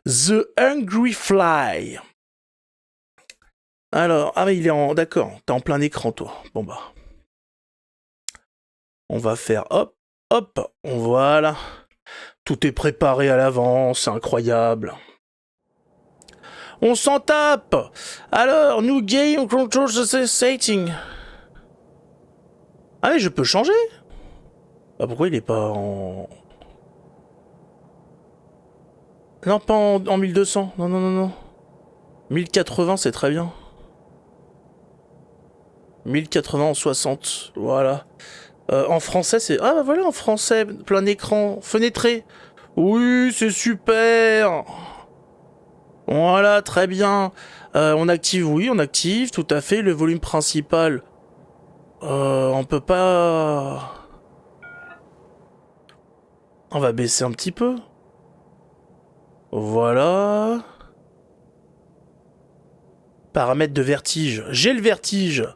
The Hungry Fly. Alors, ah mais il est en... D'accord, t'es en plein écran toi. Bon bah. On va faire hop, hop, voilà. Tout est préparé à l'avance, c'est incroyable. On s'en tape. Alors, new game control the setting. Ah mais je peux changer. Bah pourquoi il est pas en... Non, pas en 1200. Non, non, non, non. 1080, c'est très bien. 1080 en 60. Voilà. En français, c'est... Ah bah voilà, en français, plein écran, fenêtré. Oui, c'est super. Voilà, très bien. On active, oui, on active, tout à fait. Le volume principal. On peut pas... On va baisser un petit peu. Voilà. Paramètres de vertige. J'ai le vertige.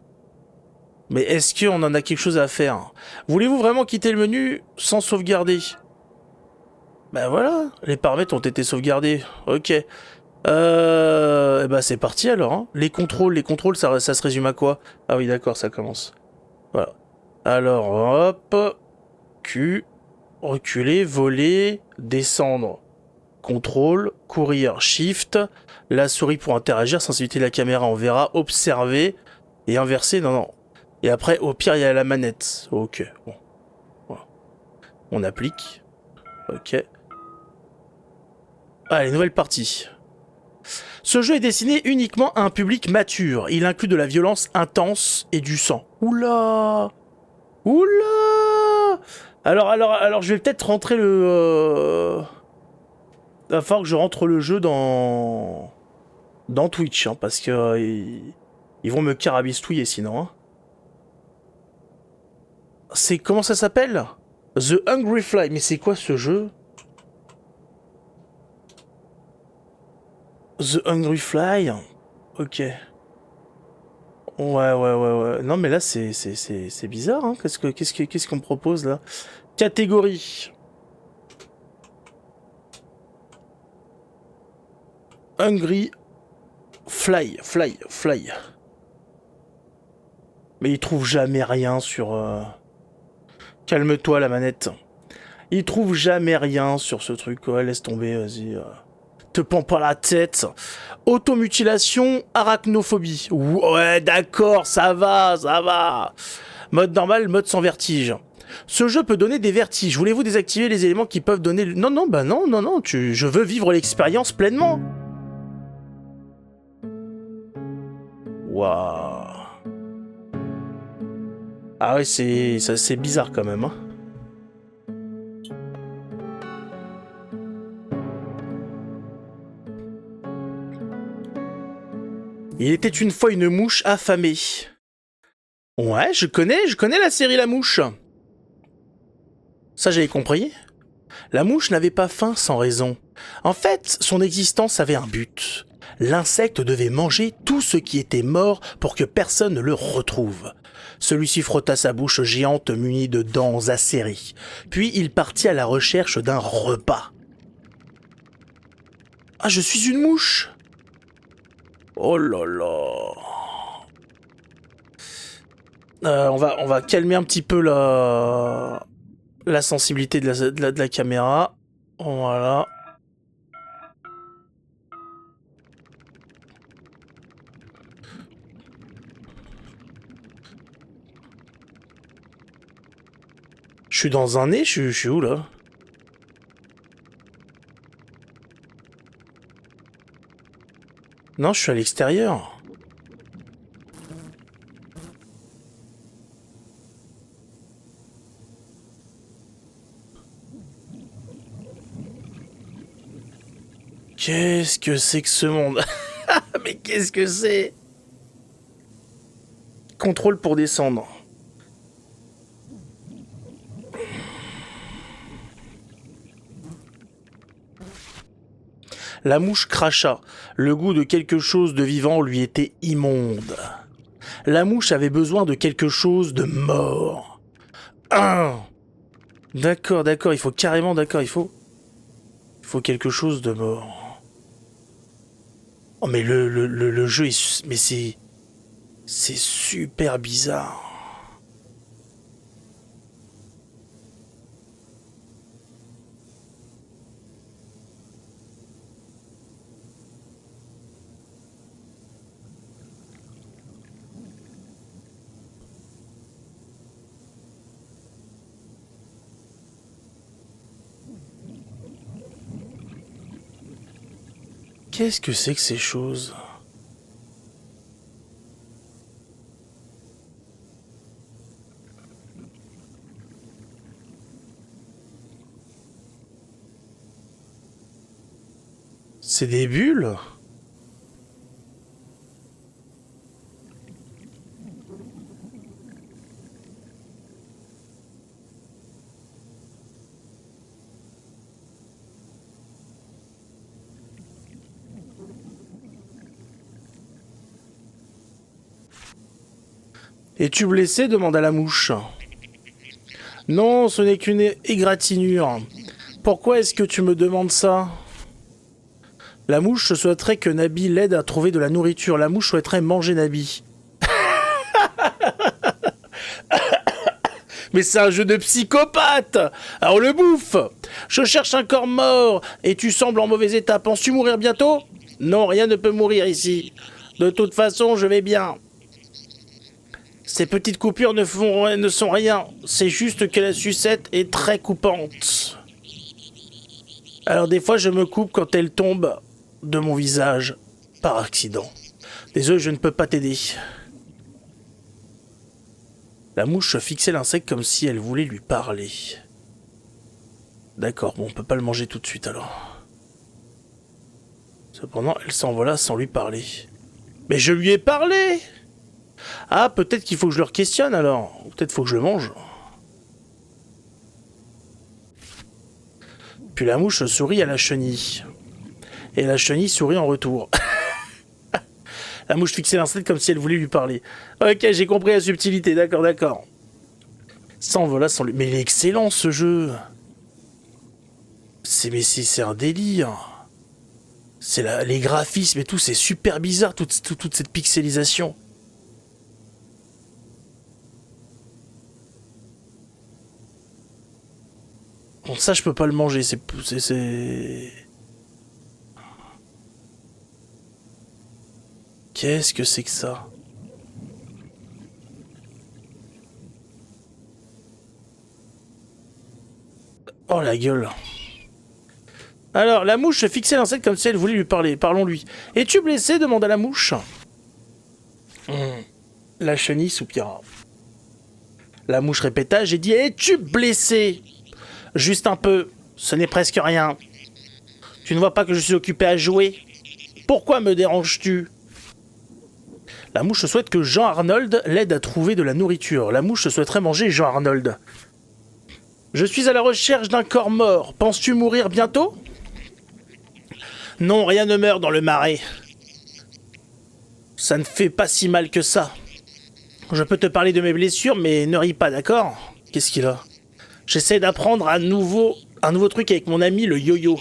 Mais est-ce qu'on en a quelque chose à faire? Voulez-vous vraiment quitter le menu sans sauvegarder? Ben voilà, les paramètres ont été sauvegardés. Ok. Et bah c'est parti alors. Hein. Les contrôles, ça se résume à quoi? Ah oui, d'accord, ça commence. Voilà. Alors, hop. Q. Reculer, voler, descendre. Contrôle, courir, shift. La souris pour interagir, sensibilité de la caméra, on verra. Observer. Et inverser, non, non. Et après, au pire, il y a la manette. Ok, bon. Voilà. On applique. Ok. Allez, nouvelle partie. Ce jeu est destiné uniquement à un public mature. Il inclut de la violence intense et du sang. Oula! Oula! Alors, je vais peut-être rentrer le... Il va falloir que je rentre le jeu dans Twitch, hein, parce que ils vont me carabistouiller sinon. Hein. C'est... Comment ça s'appelle? The Hungry Fly. Mais c'est quoi ce jeu? The Hungry Fly. Ok. Ouais. Non mais là c'est bizarre. Hein. Qu'est-ce qu'on me propose là? Catégorie. Hungry Fly. Mais il trouve jamais rien sur... Calme-toi la manette. Il trouve jamais rien sur ce truc. Ouais, laisse tomber, vas-y. Te prends pas la tête. Automutilation, arachnophobie. Ouais, d'accord, ça va. Mode normal, mode sans vertige. Ce jeu peut donner des vertiges. Voulez-vous désactiver les éléments qui peuvent donner... Non, je veux vivre l'expérience pleinement. Waouh. Ah ouais, c'est bizarre quand même, hein. Il était une fois une mouche affamée. Ouais, je connais la série La Mouche. Ça, j'avais compris. La mouche n'avait pas faim sans raison. En fait, son existence avait un but. L'insecte devait manger tout ce qui était mort pour que personne ne le retrouve. Celui-ci frotta sa bouche géante munie de dents acérées. Puis il partit à la recherche d'un repas. Ah, je suis une mouche! Oh là là! On va calmer un petit peu la sensibilité de la caméra. Voilà. Je suis dans un nez, je suis où là? Non, je suis à l'extérieur. Qu'est-ce que c'est que ce monde? Mais qu'est-ce que c'est? Contrôle pour descendre. La mouche cracha. Le goût de quelque chose de vivant lui était immonde. La mouche avait besoin de quelque chose de mort. D'accord, il faut carrément, il faut quelque chose de mort. Oh, mais le jeu est... Mais c'est... C'est super bizarre. Qu'est-ce que c'est que ces choses? C'est des bulles? Es-tu blessé? Demanda la mouche. Non, ce n'est qu'une égratignure. Pourquoi est-ce que tu me demandes ça? La mouche souhaiterait que Nabi l'aide à trouver de la nourriture. La mouche souhaiterait manger Nabi. Mais c'est un jeu de psychopathe! Alors le bouffe! Je cherche un corps mort et tu sembles en mauvais état. Penses-tu mourir bientôt? Non, rien ne peut mourir ici. De toute façon, je vais bien. Ces petites coupures ne sont rien. C'est juste que la sucette est très coupante. Alors des fois, je me coupe quand elle tombe de mon visage par accident. Désolé, je ne peux pas t'aider. La mouche fixait l'insecte comme si elle voulait lui parler. D'accord, bon, on peut pas le manger tout de suite alors. Cependant, elle s'envola sans lui parler. Mais je lui ai parlé! Ah, peut-être qu'il faut que je le questionne alors. Peut-être faut que je le mange. Puis la mouche sourit à la chenille. Et la chenille sourit en retour. La mouche fixait l'insecte comme si elle voulait lui parler. Ok, j'ai compris la subtilité, d'accord, d'accord. S'envola sans lui... Mais il est excellent ce jeu. C'est un délire. C'est les graphismes et tout, c'est super bizarre, toute cette pixelisation. Bon, ça, je peux pas le manger, c'est... Qu'est-ce que c'est que ça? Oh la gueule. Alors, la mouche fixait l'insecte comme si elle voulait lui parler. Parlons-lui. Es-tu blessé? Demanda la mouche. La chenille soupira. La mouche répéta, j'ai dit, es-tu blessé? Juste un peu, ce n'est presque rien. Tu ne vois pas que je suis occupé à jouer? Pourquoi me déranges-tu? La mouche souhaite que Jean Arnold l'aide à trouver de la nourriture. La mouche souhaiterait manger Jean Arnold. Je suis à la recherche d'un corps mort. Penses-tu mourir bientôt? Non, rien ne meurt dans le marais. Ça ne fait pas si mal que ça. Je peux te parler de mes blessures, mais ne ris pas, d'accord? Qu'est-ce qu'il a? J'essaie d'apprendre un nouveau truc avec mon ami le yo-yo.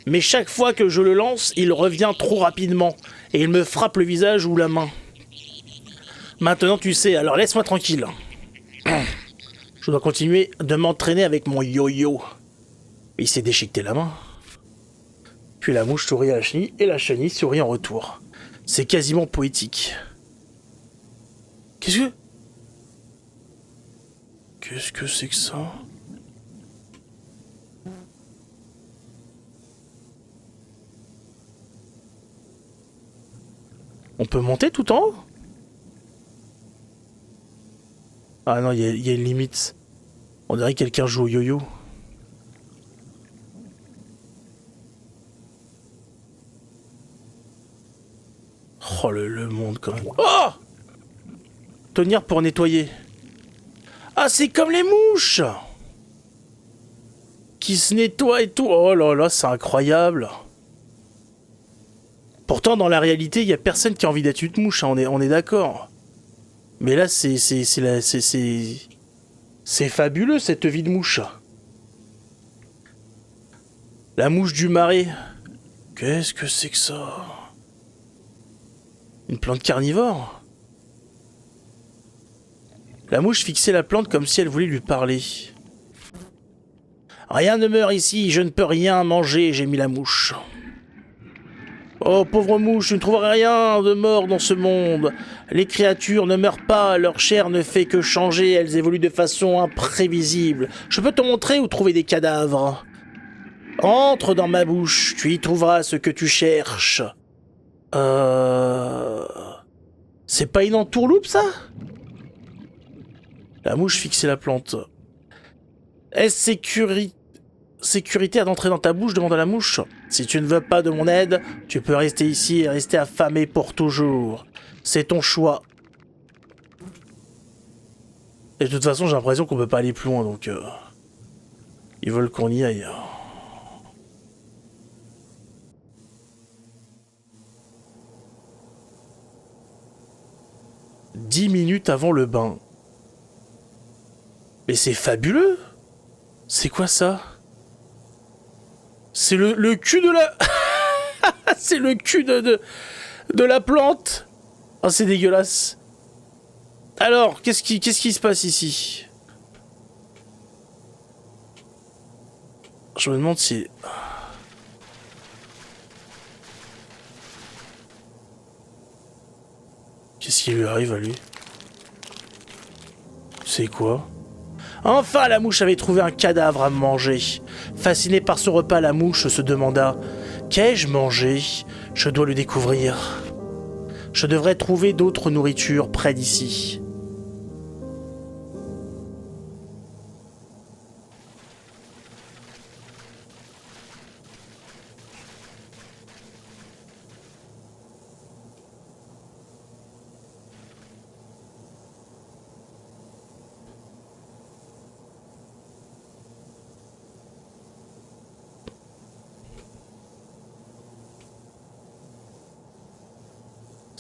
Mais chaque fois que je le lance, il revient trop rapidement. Et il me frappe le visage ou la main. Maintenant tu sais, alors laisse-moi tranquille. Je dois continuer de m'entraîner avec mon yo-yo. Il s'est déchiqueté la main. Puis la mouche sourit à la chenille et la chenille sourit en retour. C'est quasiment poétique. Qu'est-ce que c'est que ça? On peut monter tout en haut? Ah non, il y a une limite. On dirait que quelqu'un joue au yo-yo. Oh, le monde quand même. Oh! Tenir pour nettoyer. Ah, c'est comme les mouches! Qui se nettoient et tout. Oh là là, c'est incroyable. Pourtant, dans la réalité, il n'y a personne qui a envie d'être une mouche, hein, on est d'accord. Mais là, c'est fabuleux, cette vie de mouche. La mouche du marais. Qu'est-ce que c'est que ça? Une plante carnivore? La mouche fixait la plante comme si elle voulait lui parler. Rien ne meurt ici, je ne peux rien manger, j'ai mis la mouche. Oh, pauvre mouche, tu ne trouveras rien de mort dans ce monde. Les créatures ne meurent pas, leur chair ne fait que changer, elles évoluent de façon imprévisible. Je peux te montrer où trouver des cadavres. Entre dans ma bouche, tu y trouveras ce que tu cherches. C'est pas une entourloupe, ça? La mouche fixait la plante. Est-ce sécuritaire d'entrer dans ta bouche? Demanda la mouche. Si tu ne veux pas de mon aide, tu peux rester ici et rester affamé pour toujours. C'est ton choix. Et de toute façon, j'ai l'impression qu'on peut pas aller plus loin, donc... Ils veulent qu'on y aille. 10 minutes avant le bain. Mais c'est fabuleux! C'est quoi ça? C'est le cul de la... C'est le cul de la plante! Oh, c'est dégueulasse. Alors, qu'est-ce qui se passe ici? Je me demande si... Qu'est-ce qui lui arrive à lui? C'est quoi? Enfin, la mouche avait trouvé un cadavre à manger. Fascinée par ce repas, la mouche se demanda « Qu'ai-je mangé? Je dois le découvrir. Je devrais trouver d'autres nourritures près d'ici. »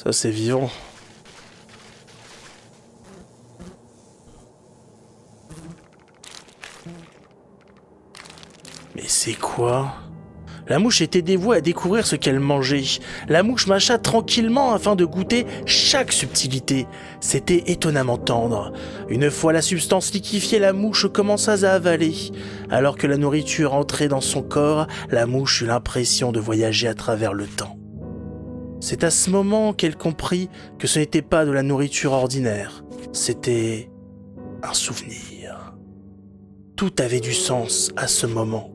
Ça, c'est vivant. Mais c'est quoi? La mouche était dévouée à découvrir ce qu'elle mangeait. La mouche mâcha tranquillement afin de goûter chaque subtilité. C'était étonnamment tendre. Une fois la substance liquéfiée, la mouche commença à avaler. Alors que la nourriture entrait dans son corps, la mouche eut l'impression de voyager à travers le temps. C'est à ce moment qu'elle comprit que ce n'était pas de la nourriture ordinaire. C'était un souvenir. Tout avait du sens à ce moment.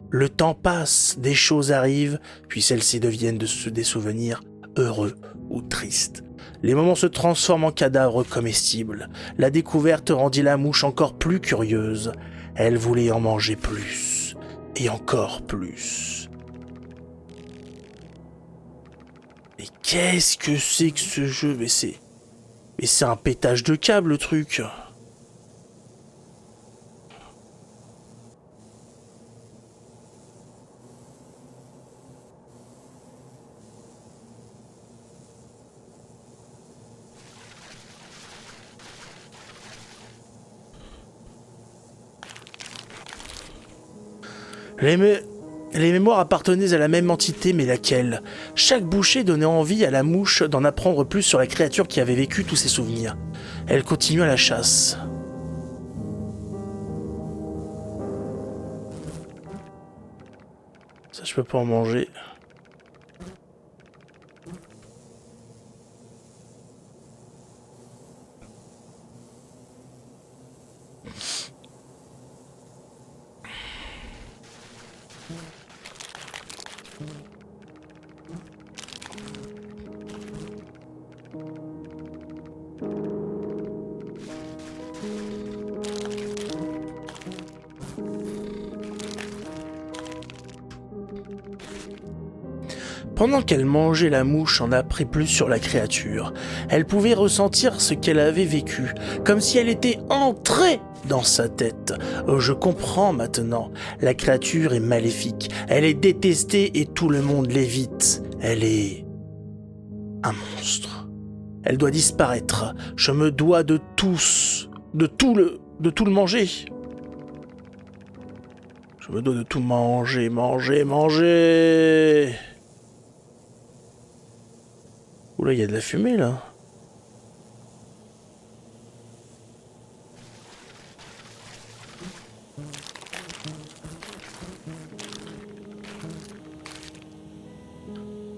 Le temps passe, des choses arrivent, puis celles-ci deviennent des souvenirs heureux ou tristes. Les moments se transforment en cadavres comestibles. La découverte rendit la mouche encore plus curieuse. Elle voulait en manger plus, et encore plus. Mais qu'est-ce que c'est que ce jeu? Mais c'est un pétage de câble, le truc. Les mémoires appartenaient à la même entité, mais laquelle? Chaque bouchée donnait envie à la mouche d'en apprendre plus sur la créature qui avait vécu tous ses souvenirs. Elle continua la chasse. Ça, je peux pas en manger. Pendant qu'elle mangeait, la mouche en apprit plus sur la créature. Elle pouvait ressentir ce qu'elle avait vécu, comme si elle était entrée dans sa tête. Oh, je comprends maintenant. La créature est maléfique. Elle est détestée et tout le monde l'évite. Elle est un monstre. Elle doit disparaître. Je me dois de tout le manger. Je me dois de tout manger. Oula, il y a de la fumée là.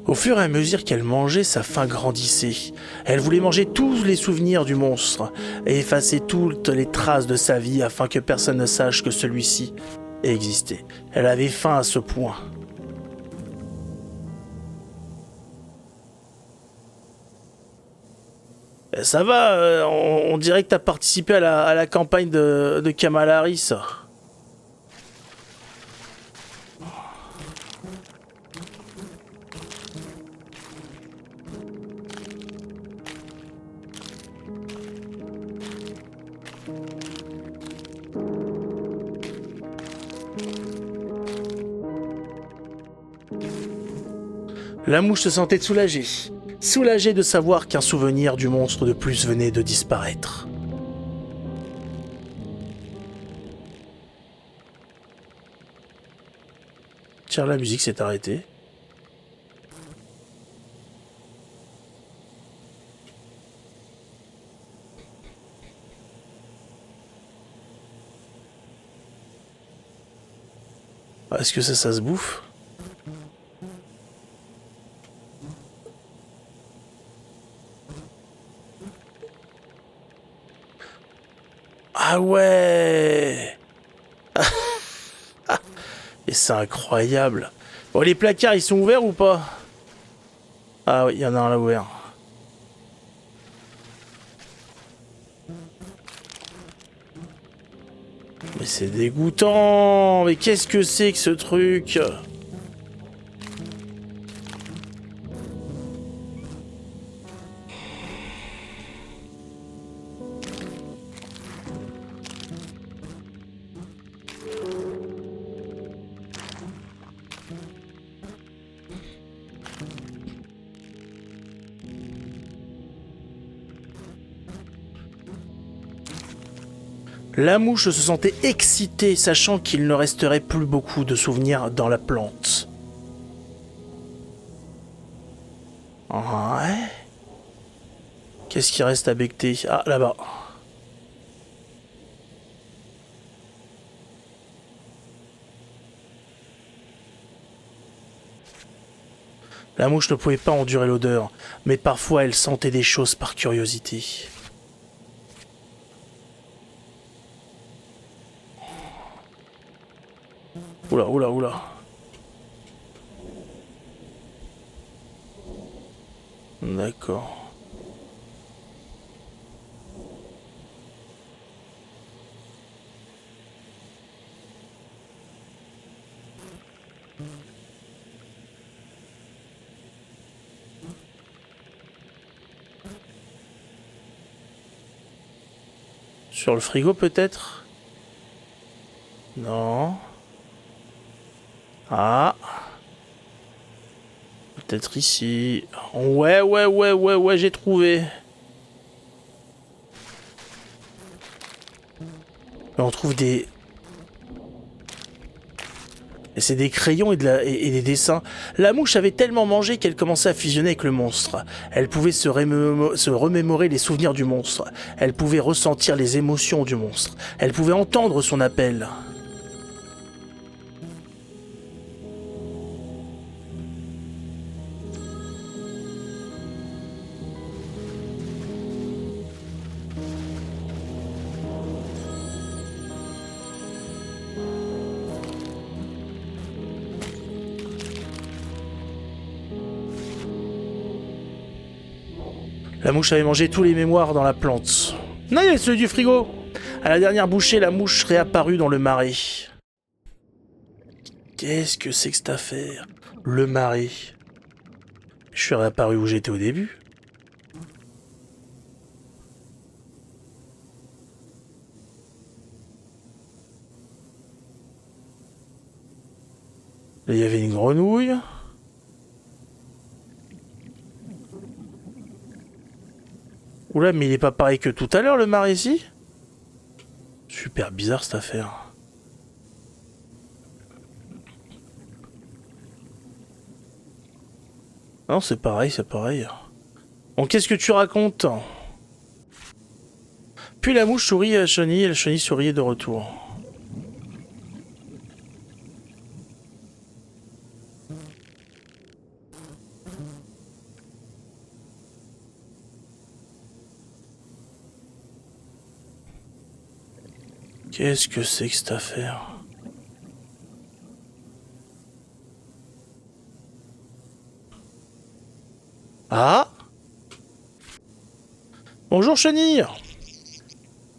Au fur et à mesure qu'elle mangeait, sa faim grandissait. Elle voulait manger tous les souvenirs du monstre et effacer toutes les traces de sa vie afin que personne ne sache que celui-ci existait. Elle avait faim à ce point. Ça va, on dirait que t'as participé à la campagne de Kamala Harris. La mouche se sentait soulagée. Soulagée de savoir qu'un souvenir du monstre de plus venait de disparaître. Tiens, la musique s'est arrêtée. Est-ce que ça se bouffe? Ah ouais. Et c'est incroyable. Bon, les placards, ils sont ouverts ou pas? Ah oui, il y en a un là ouvert. Mais c'est dégoûtant. Mais qu'est-ce que c'est que ce truc? La mouche se sentait excitée, sachant qu'il ne resterait plus beaucoup de souvenirs dans la plante. Ouais. Qu'est-ce qui reste à becqueter? Ah, là-bas. La mouche ne pouvait pas endurer l'odeur, mais parfois elle sentait des choses par curiosité. Oula, oula, oula. D'accord. Sur le frigo peut-être? Non. Ah. Peut-être ici. Ouais, j'ai trouvé. On trouve des... Et c'est des crayons et des dessins. La mouche avait tellement mangé qu'elle commençait à fusionner avec le monstre. Elle pouvait se remémorer les souvenirs du monstre. Elle pouvait ressentir les émotions du monstre. Elle pouvait entendre son appel. La mouche avait mangé tous les mémoires dans la plante. Non, il y a celui du frigo. À la dernière bouchée, la mouche réapparut dans le marais. Qu'est-ce que c'est que cette affaire? Le marais. Je suis réapparu où j'étais au début. Là, il y avait une grenouille. Oula, mais il est pas pareil que tout à l'heure, le marais ici. Super bizarre cette affaire. Non, c'est pareil, c'est pareil. Bon, qu'est-ce que tu racontes? Puis la mouche sourit à la chenille et la chenille souriait de retour. Qu'est-ce que c'est que cette affaire? Ah! Bonjour chenille!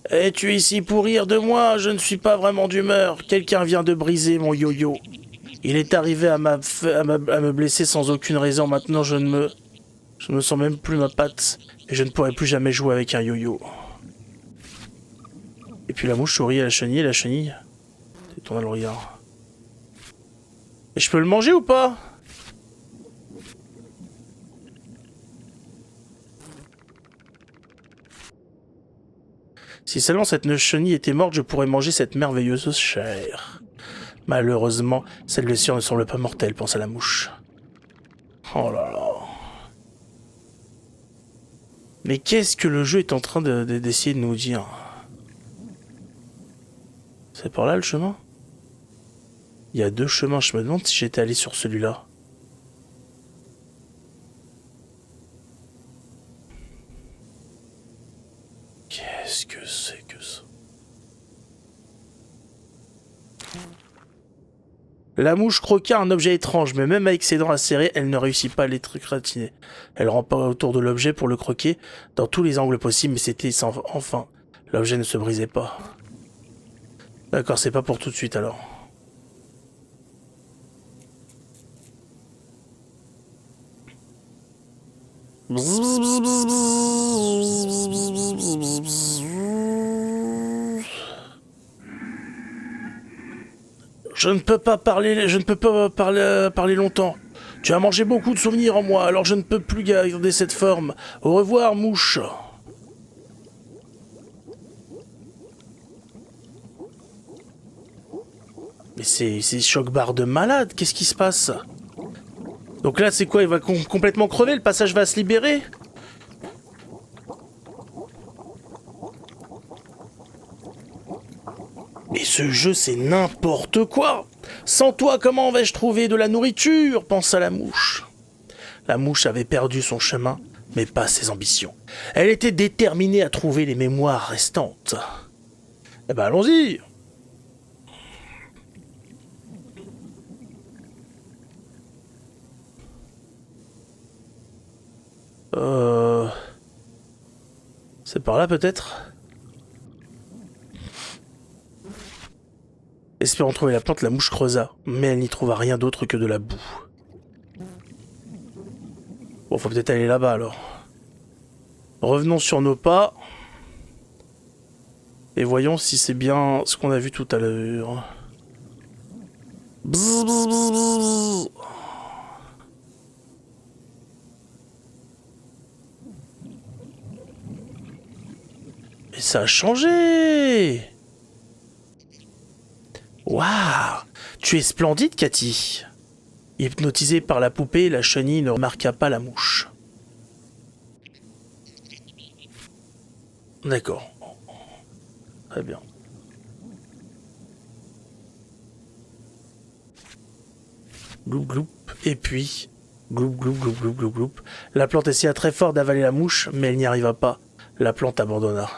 Es-tu ici pour rire de moi? Je ne suis pas vraiment d'humeur. Quelqu'un vient de briser mon yo-yo. Il est arrivé à me blesser sans aucune raison. Maintenant, je ne me sens même plus ma patte. Et je ne pourrai plus jamais jouer avec un yo-yo. Et puis la mouche sourit à la chenille et la chenille détourna le regard. Et je peux le manger ou pas? Si seulement cette chenille était morte, je pourrais manger cette merveilleuse chair. Malheureusement, cette blessure ne semble pas mortelle, pensa la mouche. Oh là là. Mais qu'est-ce que le jeu est en train d'essayer de nous dire? C'est par là le chemin? Il y a deux chemins, je me demande si j'étais allé sur celui-là. Qu'est-ce que c'est que ça? La mouche croqua un objet étrange, mais même avec ses dents acérées, elle ne réussit pas à l'étrangler. Elle rampa autour de l'objet pour le croquer, dans tous les angles possibles, mais c'était sans fin. L'objet ne se brisait pas. D'accord, c'est pas pour tout de suite alors. Je ne peux pas parler longtemps. Tu as mangé beaucoup de souvenirs en moi, alors je ne peux plus garder cette forme. Au revoir, mouche. Mais c'est choc-barre de malade, qu'est-ce qui se passe? Donc là, c'est quoi? Il va complètement crever, le passage va se libérer? Mais ce jeu, c'est n'importe quoi! Sans toi, comment vais-je trouver de la nourriture? Pensa la mouche. La mouche avait perdu son chemin, mais pas ses ambitions. Elle était déterminée à trouver les mémoires restantes. Eh ben, allons-y! C'est par là, peut-être? Espérant trouver la plante, la mouche creusa, mais elle n'y trouva rien d'autre que de la boue. Bon, faut peut-être aller là-bas, alors. Revenons sur nos pas. Et voyons si c'est bien ce qu'on a vu tout à l'heure. Mais ça a changé! Waouh! Tu es splendide, Cathy! Hypnotisée par la poupée, la chenille ne remarqua pas la mouche. D'accord. Très bien. Gloup gloup, et puis... Gloup gloup gloup gloup gloup gloup. La plante essaya très fort d'avaler la mouche, mais elle n'y arriva pas. La plante abandonna.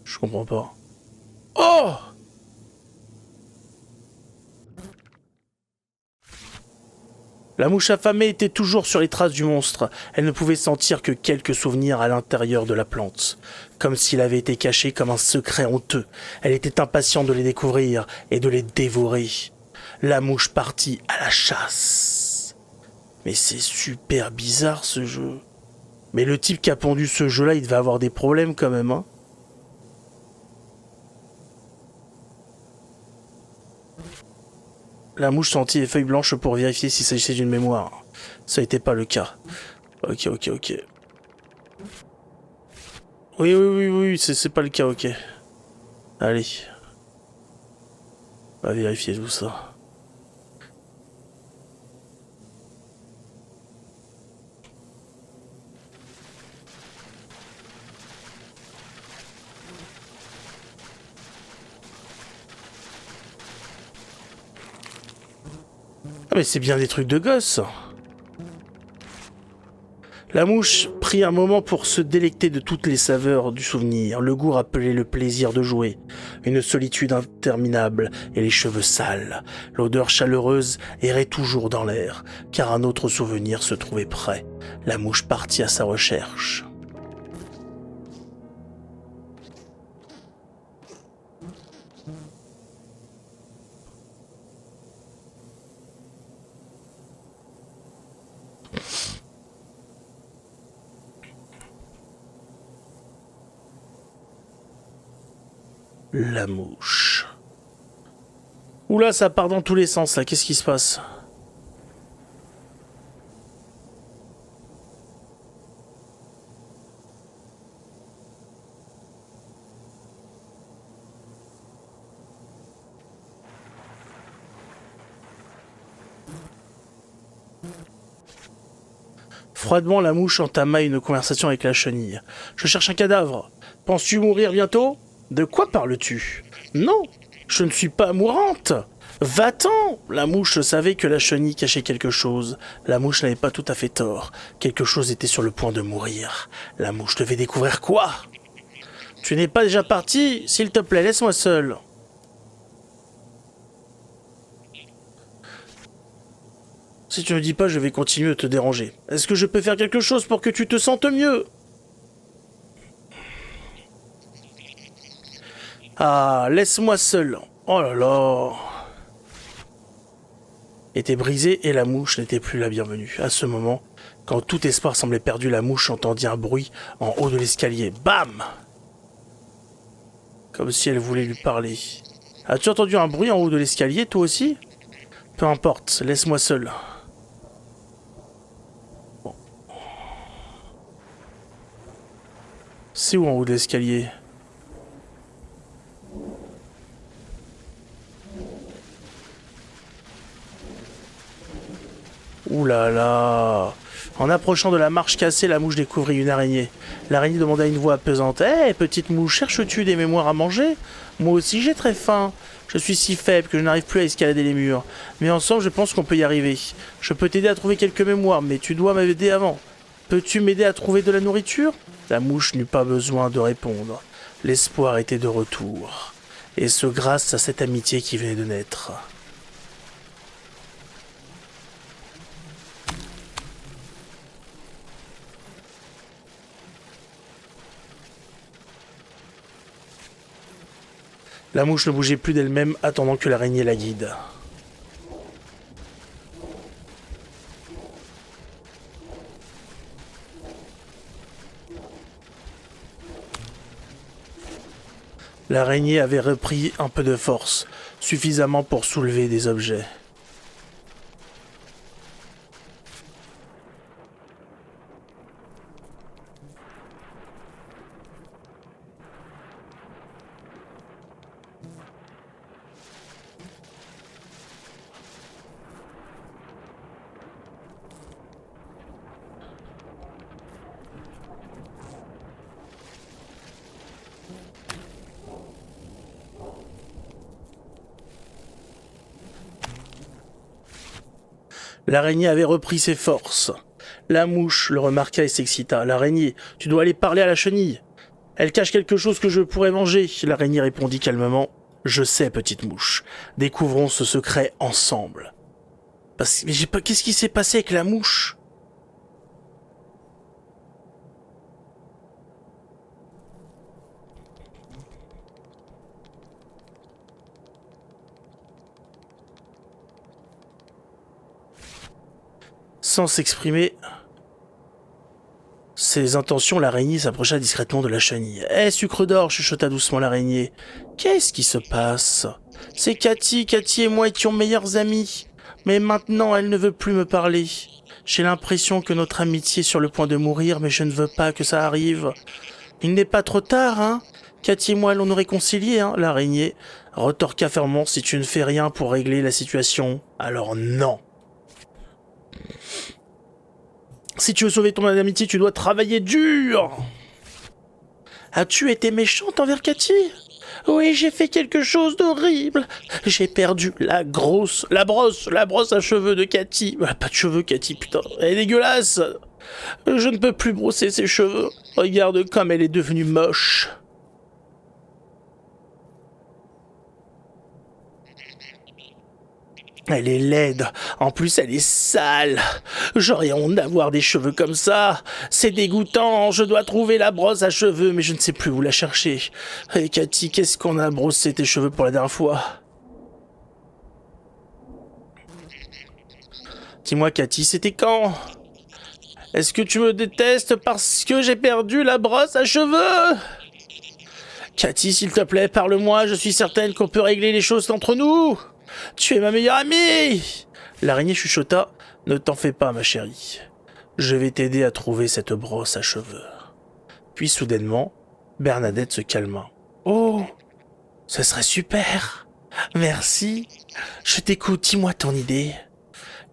Je comprends pas. Oh! La mouche affamée était toujours sur les traces du monstre. Elle ne pouvait sentir que quelques souvenirs à l'intérieur de la plante. Comme s'il avait été caché comme un secret honteux. Elle était impatiente de les découvrir et de les dévorer. La mouche partit à la chasse. Mais c'est super bizarre ce jeu. Mais le type qui a pondu ce jeu-là, il devait avoir des problèmes quand même, hein. La mouche sentit les feuilles blanches pour vérifier s'il s'agissait d'une mémoire. Ça n'était pas le cas. Ok. Oui, oui, oui, oui, c'est pas le cas, ok. Allez. On va vérifier tout ça. Ah mais c'est bien des trucs de gosse. La mouche prit un moment pour se délecter de toutes les saveurs du souvenir. Le goût rappelait le plaisir de jouer, une solitude interminable et les cheveux sales. L'odeur chaleureuse errait toujours dans l'air, car un autre souvenir se trouvait près. La mouche partit à sa recherche. La mouche. Oula, ça part dans tous les sens là, qu'est-ce qui se passe? Froidement, la mouche entama une conversation avec la chenille. Je cherche un cadavre. Penses-tu mourir bientôt? De quoi parles-tu? Non, je ne suis pas mourante. Va-t'en! La mouche savait que la chenille cachait quelque chose. La mouche n'avait pas tout à fait tort. Quelque chose était sur le point de mourir. La mouche devait découvrir quoi? Tu n'es pas déjà parti? S'il te plaît, laisse-moi seul. Si tu ne dis pas, je vais continuer de te déranger. Est-ce que je peux faire quelque chose pour que tu te sentes mieux? Ah, laisse-moi seul. Oh là là. Était brisé et la mouche n'était plus la bienvenue. À ce moment, quand tout espoir semblait perdu, la mouche entendit un bruit en haut de l'escalier. Bam! Comme si elle voulait lui parler. As-tu entendu un bruit en haut de l'escalier, toi aussi? Peu importe, laisse-moi seul. Bon. C'est où en haut de l'escalier? Ouh là là! En approchant de la marche cassée, la mouche découvrit une araignée. L'araignée demanda à une voix apaisante. Hé, petite mouche, cherches-tu des mémoires à manger? Moi aussi j'ai très faim. Je suis si faible que je n'arrive plus à escalader les murs. Mais ensemble, je pense qu'on peut y arriver. Je peux t'aider à trouver quelques mémoires, mais tu dois m'aider avant. Peux-tu m'aider à trouver de la nourriture? La mouche n'eut pas besoin de répondre. L'espoir était de retour. Et ce grâce à cette amitié qui venait de naître. La mouche ne bougeait plus d'elle-même, attendant que l'araignée la guide. L'araignée avait repris un peu de force, suffisamment pour soulever des objets. L'araignée avait repris ses forces. La mouche le remarqua et s'excita. L'araignée, tu dois aller parler à la chenille. Elle cache quelque chose que je pourrais manger. L'araignée répondit calmement. Je sais, petite mouche. Découvrons ce secret ensemble. Mais j'ai pas. Qu'est-ce qui s'est passé avec la mouche? Sans s'exprimer ses intentions, l'araignée s'approcha discrètement de la chenille. Hé, sucre d'or, chuchota doucement l'araignée. Qu'est-ce qui se passe? C'est Cathy. Cathy et moi étions meilleures amies. Mais maintenant, elle ne veut plus me parler. J'ai l'impression que notre amitié est sur le point de mourir, mais je ne veux pas que ça arrive. Il n'est pas trop tard, hein? Cathy et moi allons nous réconcilier, hein? L'araignée retorqua fermement. Si tu ne fais rien pour régler la situation, alors non. Si tu veux sauver ton amitié, tu dois travailler dur. As-tu été méchante envers Cathy? Oui, j'ai fait quelque chose d'horrible. J'ai perdu la brosse à cheveux de Cathy. Pas de cheveux, Cathy, putain. Elle est dégueulasse. Je ne peux plus brosser ses cheveux. Regarde comme elle est devenue moche. Elle est laide. En plus, elle est sale. J'aurais honte d'avoir des cheveux comme ça. C'est dégoûtant. Je dois trouver la brosse à cheveux, mais je ne sais plus où la chercher. Hey, Cathy, qu'est-ce qu'on a brossé tes cheveux pour la dernière fois? Dis-moi, Cathy, c'était quand? Est-ce que tu me détestes parce que j'ai perdu la brosse à cheveux? Cathy, s'il te plaît, parle-moi. Je suis certaine qu'on peut régler les choses entre nous. Tu es ma meilleure amie! L'araignée chuchota. Ne t'en fais pas, ma chérie. Je vais t'aider à trouver cette brosse à cheveux. Puis soudainement, Bernadette se calma. Oh, ce serait super. Merci. Je t'écoute, dis-moi ton idée.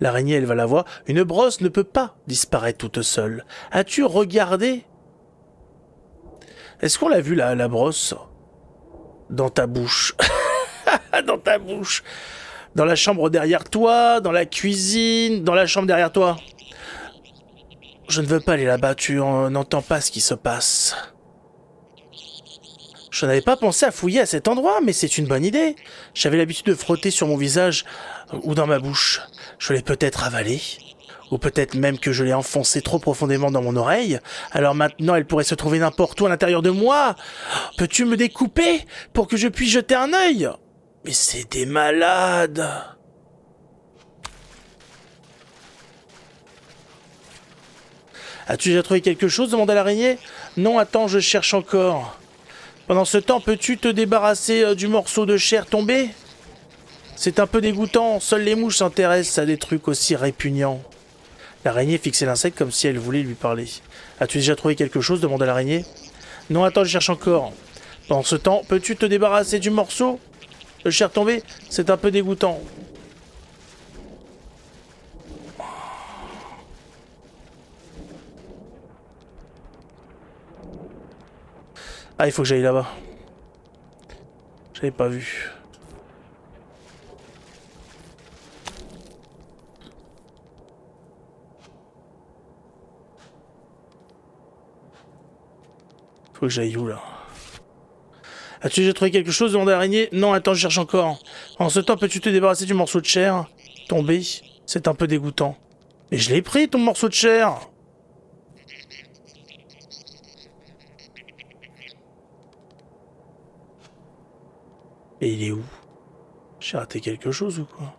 L'araignée éleva la voix. Une brosse ne peut pas disparaître toute seule. As-tu regardé? Est-ce qu'on l'a vu la brosse? Dans ta bouche. Dans ta bouche. Dans la chambre derrière toi, dans la cuisine, dans la chambre derrière toi. Je ne veux pas aller là-bas, tu n'entends pas ce qui se passe. Je n'avais pas pensé à fouiller à cet endroit, mais c'est une bonne idée. J'avais l'habitude de frotter sur mon visage ou dans ma bouche. Je l'ai peut-être avalé. Ou peut-être même que je l'ai enfoncé trop profondément dans mon oreille. Alors maintenant, elle pourrait se trouver n'importe où à l'intérieur de moi. Peux-tu me découper pour que je puisse jeter un œil? Mais c'est des malades. As-tu déjà trouvé quelque chose? Demanda l'araignée. Non, attends, je cherche encore. Pendant ce temps, peux-tu te débarrasser du morceau de chair tombé? C'est un peu dégoûtant, seules les mouches s'intéressent à des trucs aussi répugnants. L'araignée fixait l'insecte comme si elle voulait lui parler. As-tu déjà trouvé quelque chose? Demanda l'araignée. Non, attends, je cherche encore. Pendant ce temps, peux-tu te débarrasser du morceau de chair tombée? C'est un peu dégoûtant. Ah, il faut que j'aille là-bas. J'avais pas vu. Faut que j'aille où, là? As-tu déjà trouvé quelque chose? Demanda l'araignée. Non, attends, je cherche encore. En ce temps, peux-tu te débarrasser du morceau de chair tombé? C'est un peu dégoûtant. Mais je l'ai pris, ton morceau de chair! Et il est où? J'ai raté quelque chose ou quoi?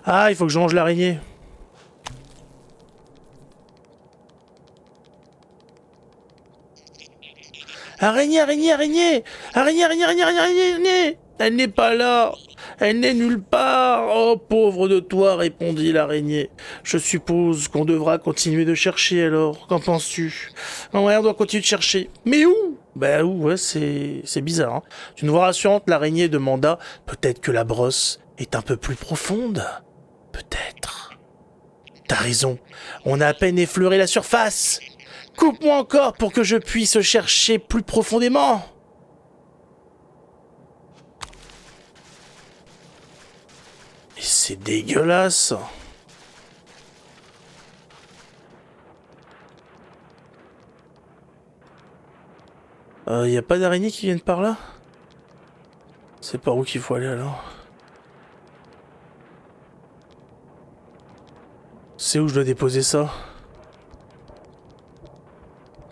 Ah, il faut que je mange l'araignée. Araignée, araignée, araignée! Araignée, araignée, araignée, araignée, araignée! Elle n'est pas là! Elle n'est nulle part! Oh, pauvre de toi, répondit l'araignée. Je suppose qu'on devra continuer de chercher alors. Qu'en penses-tu? Non, ouais, on doit continuer de chercher. Mais où? Bah où, ouais, c'est bizarre. Hein. D'une voix rassurante, l'araignée demanda. Peut-être que la brosse est un peu plus profonde? Peut-être. T'as raison. On a à peine effleuré la surface. Coupe-moi encore pour que je puisse chercher plus profondément. Et c'est dégueulasse. Y a pas d'araignées qui viennent par là? C'est par où qu'il faut aller alors? C'est où je dois déposer ça?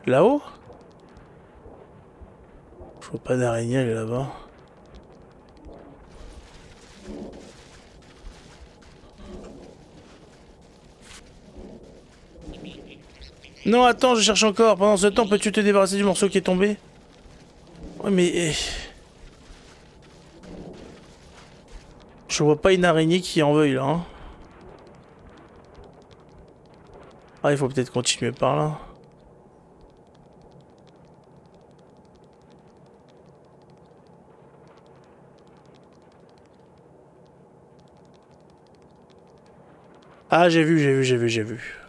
Là-haut? Je vois pas d'araignée, elle est là-bas. Non, attends, je cherche encore. Pendant ce temps, peux-tu te débarrasser du morceau qui est tombé? Ouais, mais... Je vois pas une araignée qui en veuille, là. Hein. Ah, il faut peut-être continuer par là. Ah, j'ai vu.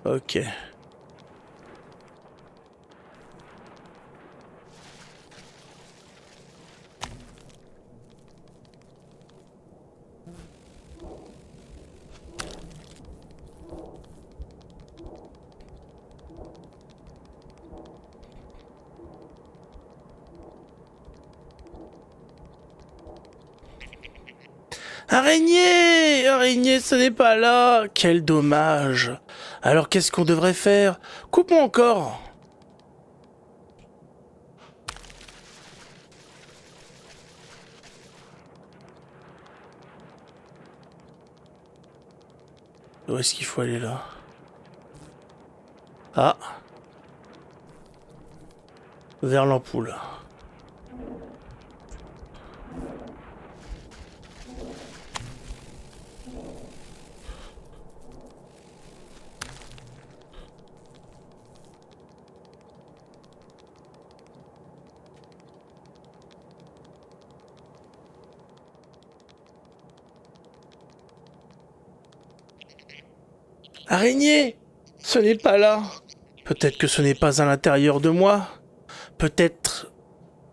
Ok. Araignée! Araignée, ce n'est pas là! Quel dommage! Alors qu'est-ce qu'on devrait faire? Coupe-moi encore! Où est-ce qu'il faut aller là? Ah! Vers l'ampoule. Araignée! Ce n'est pas là! Peut-être que ce n'est pas à l'intérieur de moi. Peut-être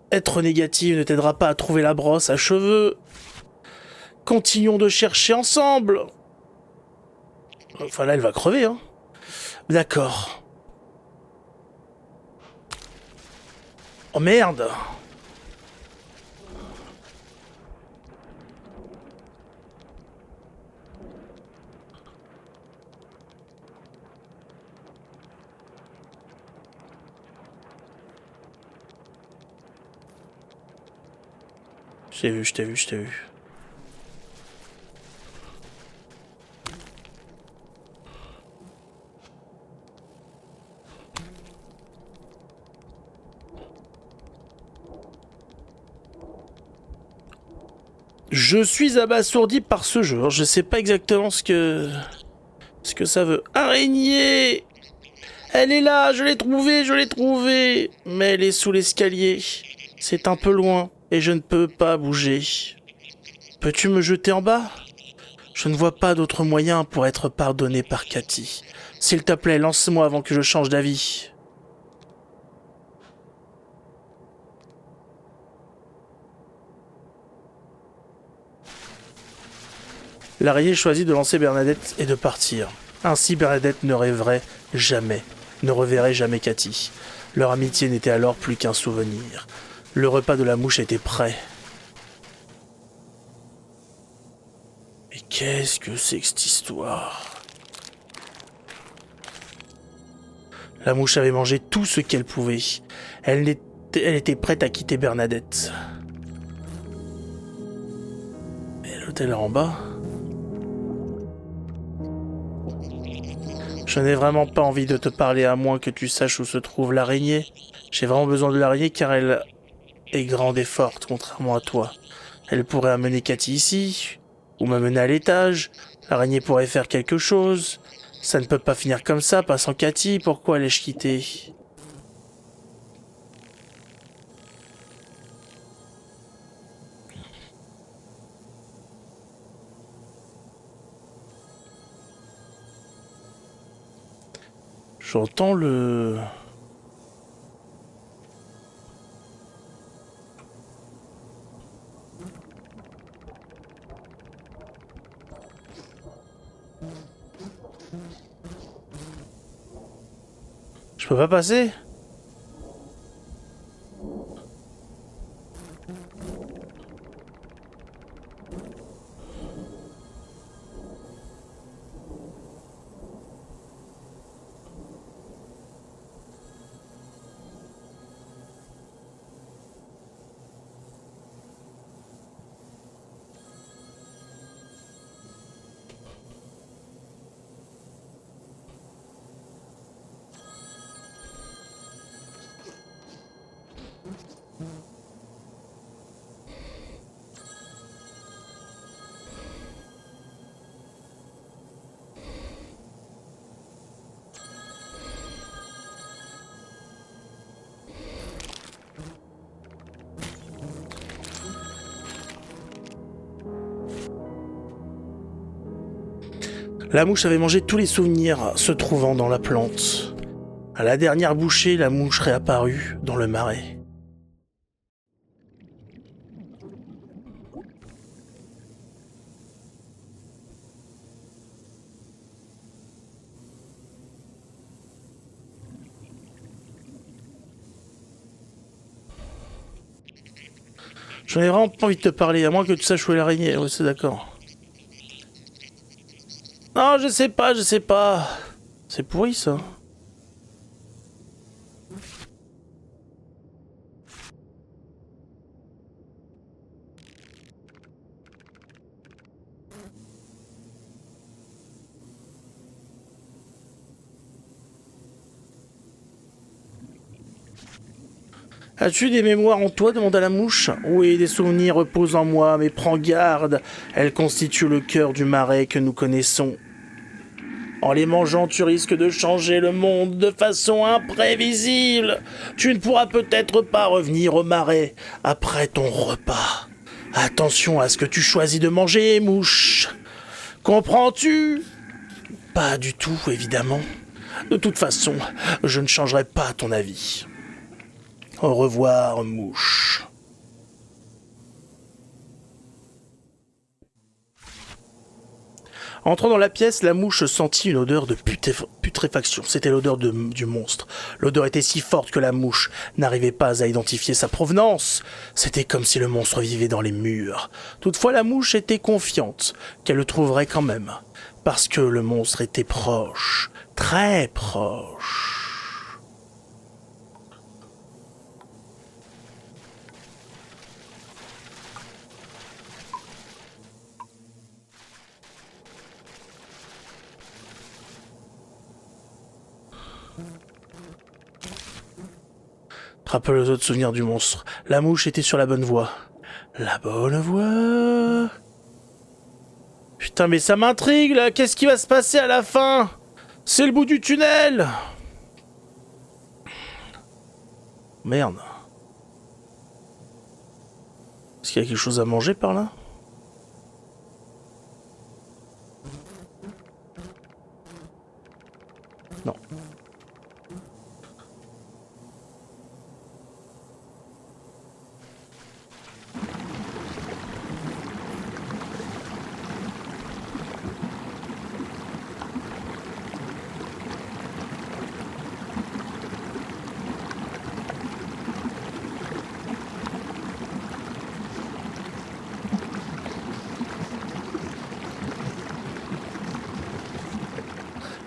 être négatif ne t'aidera pas à trouver la brosse à cheveux. Continuons de chercher ensemble. Enfin là, elle va crever, hein. D'accord. Oh merde! Je t'ai vu. Je suis abasourdi par ce jeu. Je sais pas exactement ce que ça veut. Araignée! Elle est là, je l'ai trouvée. Mais elle est sous l'escalier. C'est un peu loin et je ne peux pas bouger. Peux-tu me jeter en bas? Je ne vois pas d'autre moyen pour être pardonné par Cathy. S'il te plaît, lance-moi avant que je change d'avis. L'araignée choisit de lancer Bernadette et de partir. Ainsi, Bernadette ne reverrait jamais Cathy. Leur amitié n'était alors plus qu'un souvenir. Le repas de la mouche était prêt. Mais qu'est-ce que c'est que cette histoire? La mouche avait mangé tout ce qu'elle pouvait. Elle était prête à quitter Bernadette. Mais l'hôtel est en bas. Je n'ai vraiment pas envie de te parler à moins que tu saches où se trouve l'araignée. J'ai vraiment besoin de l'araignée car elle est grande et forte, contrairement à toi. Elle pourrait amener Cathy ici, ou m'amener à l'étage. L'araignée pourrait faire quelque chose. Ça ne peut pas finir comme ça, pas sans Cathy. Pourquoi allais-je quitter? J'entends le... Je peux pas passer? La mouche avait mangé tous les souvenirs se trouvant dans la plante. À la dernière bouchée, la mouche réapparut dans le marais. J'en ai vraiment pas envie de te parler, à moins que tu saches où est l'araignée, ouais, c'est d'accord. Non, je sais pas, je sais pas. C'est pourri ça. As-tu des mémoires en toi demanda la mouche. Oui, des souvenirs reposent en moi, mais prends garde, elles constituent le cœur du marais que nous connaissons. En les mangeant, tu risques de changer le monde de façon imprévisible. Tu ne pourras peut-être pas revenir au marais après ton repas. Attention à ce que tu choisis de manger, mouche. Comprends-tu? Pas du tout, évidemment. De toute façon, je ne changerai pas ton avis. Au revoir, mouche. Entrant dans la pièce, la mouche sentit une odeur de putréfaction. C'était l'odeur du monstre. L'odeur était si forte que la mouche n'arrivait pas à identifier sa provenance. C'était comme si le monstre vivait dans les murs. Toutefois, la mouche était confiante qu'elle le trouverait quand même. Parce que le monstre était proche. Très proche. Rappelle aux autres souvenirs du monstre. La mouche était sur la bonne voie. La bonne voie. Putain, mais ça m'intrigue là. Qu'est-ce qui va se passer à la fin? C'est le bout du tunnel. Merde. Est-ce qu'il y a quelque chose à manger par là? Non.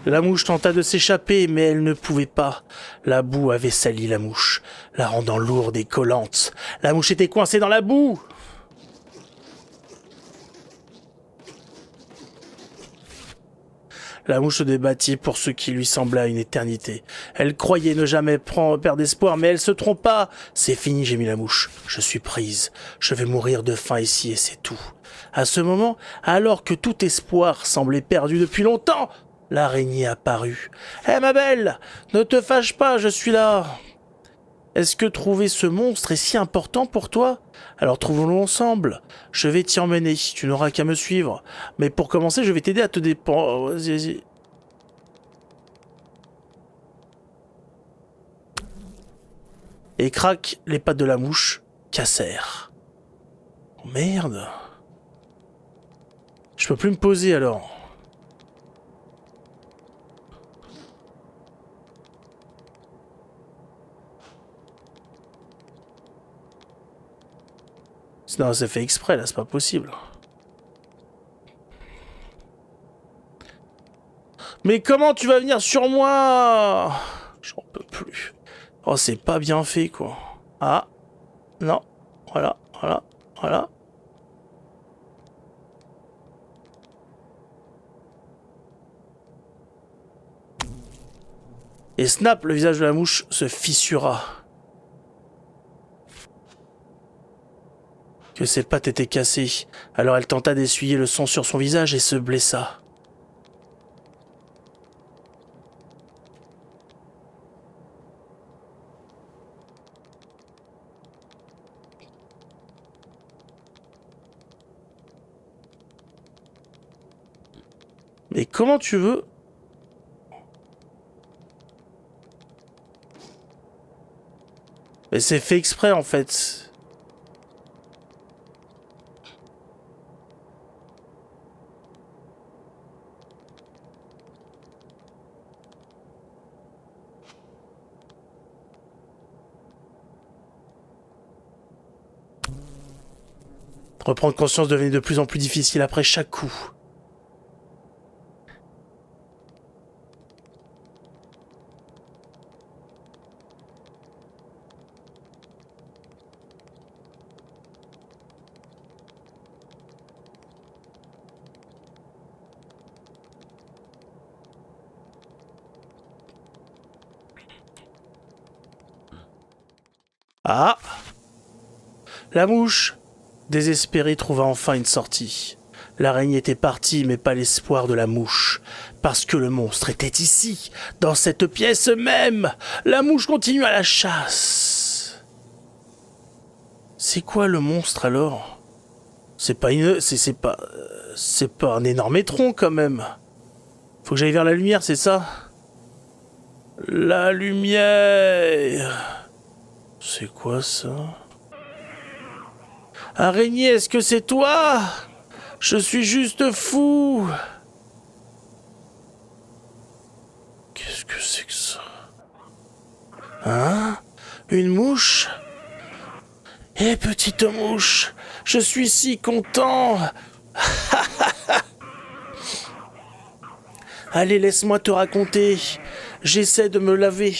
La mouche tenta de s'échapper, mais elle ne pouvait pas. La boue avait sali la mouche, la rendant lourde et collante. La mouche était coincée dans la boue. La mouche se débattit pour ce qui lui sembla une éternité. Elle croyait ne jamais perdre espoir, mais elle se trompa. C'est fini, gémit la mouche. Je suis prise. Je vais mourir de faim ici et c'est tout. À ce moment, alors que tout espoir semblait perdu depuis longtemps, l'araignée apparut. Hé, ma belle, ne te fâche pas, je suis là. Est-ce que trouver ce monstre est si important pour toi? Alors trouvons-le ensemble. Je vais t'y emmener, tu n'auras qu'à me suivre. Mais pour commencer, je vais t'aider à te dépendre. Vas-y. Et crac, les pattes de la mouche cassèrent. Oh, merde. Je peux plus me poser alors. Non, c'est fait exprès là, c'est pas possible. Mais comment tu vas venir sur moi? J'en peux plus. Oh, c'est pas bien fait quoi. Ah, non. Voilà, voilà, voilà. Et snap, le visage de la mouche se fissura. Que ses pattes étaient cassées. Alors elle tenta d'essuyer le sang sur son visage et se blessa. Et comment tu veux... Mais c'est fait exprès en fait. Reprendre conscience devenait de plus en plus difficile après chaque coup. Ah! La mouche, désespérée, trouva enfin une sortie. L'araignée était partie, mais pas l'espoir de la mouche. Parce que le monstre était ici, dans cette pièce même. La mouche continua la chasse. C'est quoi le monstre alors? C'est pas une... C'est pas un énorme étron quand même. Faut que j'aille vers la lumière, c'est ça? La lumière... C'est quoi ça? Araignée, est-ce que c'est toi? Je suis juste fou. Qu'est-ce que c'est que ça? Hein? Une mouche? Eh, petite mouche, je suis si content. Allez, laisse-moi te raconter. J'essaie de me laver.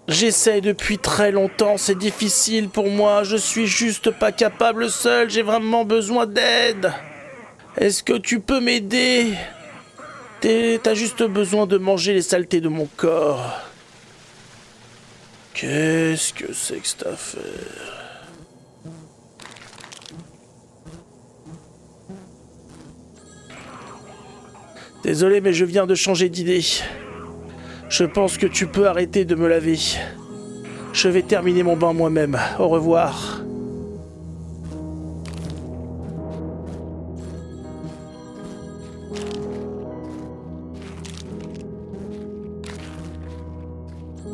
J'essaie depuis très longtemps, c'est difficile pour moi, je suis juste pas capable seul, j'ai vraiment besoin d'aide. Est-ce que tu peux m'aider? T'as juste besoin de manger les saletés de mon corps. Qu'est-ce que c'est que cette affaire? Désolé, mais je viens de changer d'idée. Je pense que tu peux arrêter de me laver. Je vais terminer mon bain moi-même. Au revoir.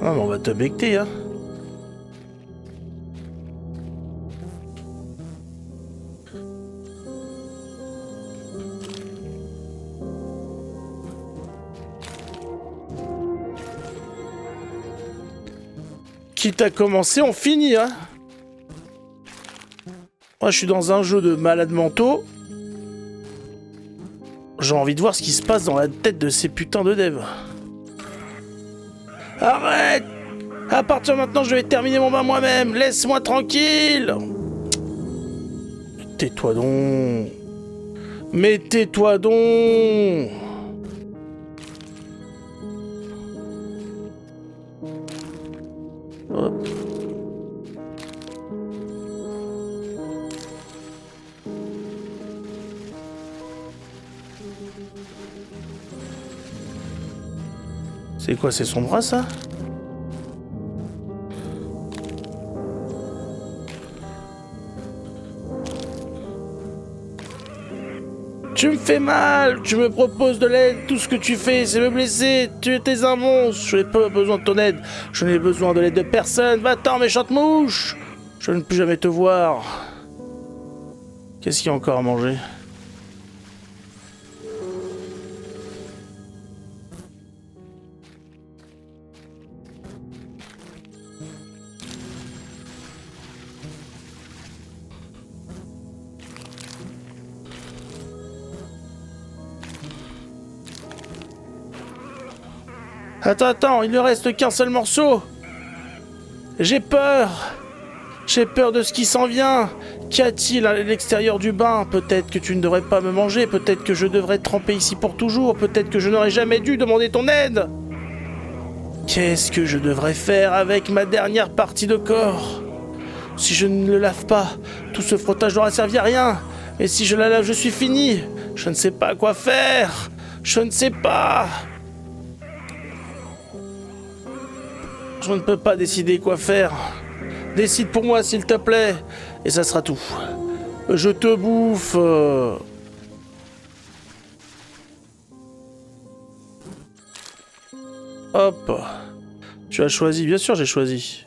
Ah, mais on va te becter, hein. Quitte à commencer, on finit, hein. Moi, je suis dans un jeu de malades mentaux. J'ai envie de voir ce qui se passe dans la tête de ces putains de devs. Arrête! À partir de maintenant, je vais terminer mon bain moi-même. Laisse-moi tranquille. Tais-toi donc. Mais tais-toi donc. Hop. C'est quoi, c'est son bras, ça? Tu me fais mal, tu me proposes de l'aide, tout ce que tu fais, c'est me blesser, tu es un monstre, je n'ai pas besoin de ton aide, je n'ai besoin de l'aide de personne, va-t'en méchante mouche, je ne peux plus jamais te voir. Qu'est-ce qu'il y a encore à manger? Attends, il ne reste qu'un seul morceau. J'ai peur. J'ai peur de ce qui s'en vient. Qu'y a-t-il à l'extérieur du bain? Peut-être que tu ne devrais pas me manger, peut-être que je devrais tremper ici pour toujours, peut-être que je n'aurais jamais dû demander ton aide. Qu'est-ce que je devrais faire avec ma dernière partie de corps? Si je ne le lave pas, tout ce frottage n'aura servi à rien. Mais si je la lave, je suis fini. Je ne sais pas quoi faire. Je ne sais pas. Je ne peux pas décider quoi faire. Décide pour moi, s'il te plaît. Et ça sera tout. Je te bouffe. Hop. Tu as choisi. Bien sûr, j'ai choisi.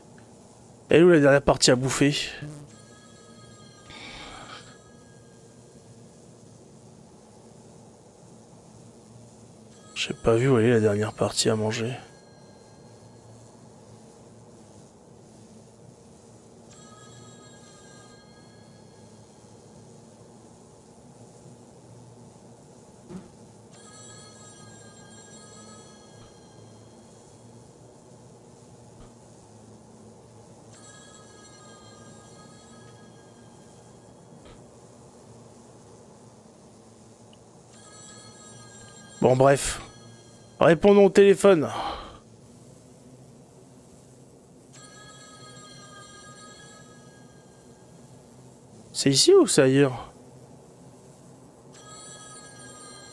Elle est où la dernière partie à bouffer? J'ai pas vu où elle est la dernière partie à manger. Bon bref. Répondons au téléphone. C'est ici ou c'est ailleurs?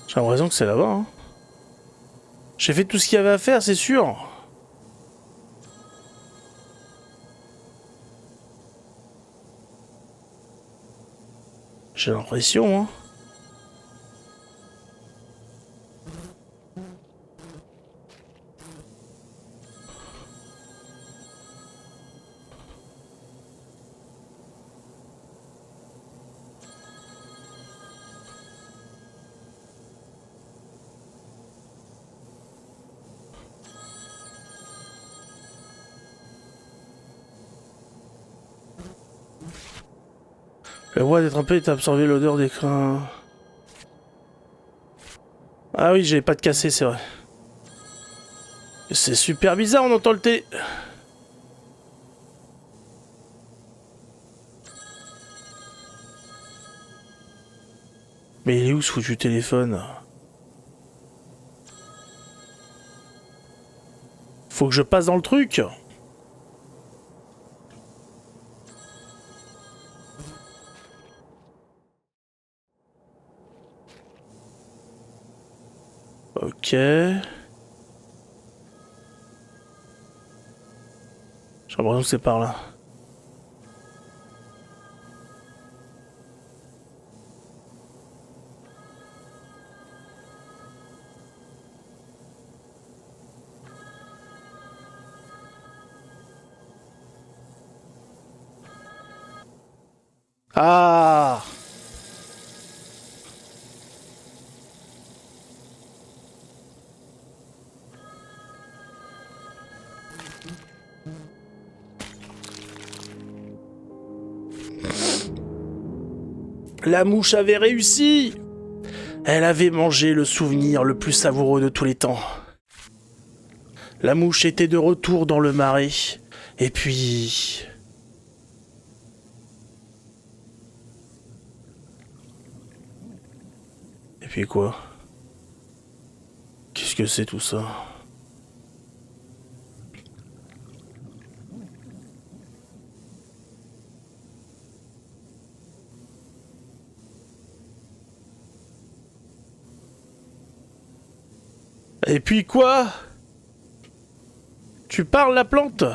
J'ai l'impression que c'est là-bas. Hein. J'ai fait tout ce qu'il y avait à faire, c'est sûr. J'ai l'impression, hein. La voix d'être un peu est absorbé l'odeur des crins. Ah oui, j'avais pas de cassé, c'est vrai. C'est super bizarre, on entend le télé... Mais il est où ce foutu téléphone? Faut que je passe dans le truc. Ok. J'ai l'impression que c'est par là. Ah! La mouche avait réussi! Elle avait mangé le souvenir le plus savoureux de tous les temps. La mouche était de retour dans le marais. Et puis... Et puis quoi? Qu'est-ce que c'est tout ça? Et puis quoi? Tu parles la plante?